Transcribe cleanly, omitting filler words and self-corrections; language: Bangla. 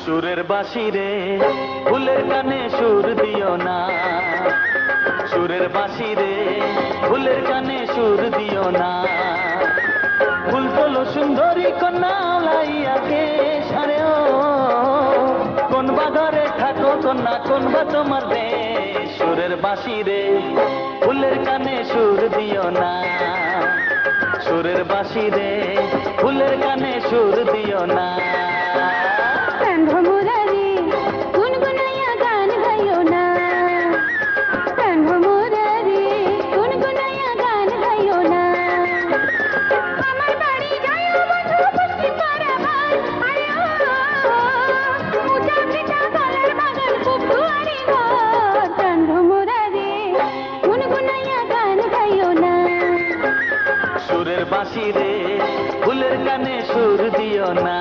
সুরের বাঁশি রে ফুলের কানে সুর দিও না, সুরের বাঁশি রে ফুলের কানে সুর দিও না। ফুল তোলো সুন্দরী কন্যা লাইয়াকে সারে ও, কোন বা ঘরে থাকো কন্যা, কোন বা তোমার দেশ। সুরের বাঁশি রে ফুলের কানে সুর দিও না, সুরের বাঁশি রে ফুলের কানে সুর দিও না। সুরের বাঁশি রে ফুলের কানে সুর দিও না।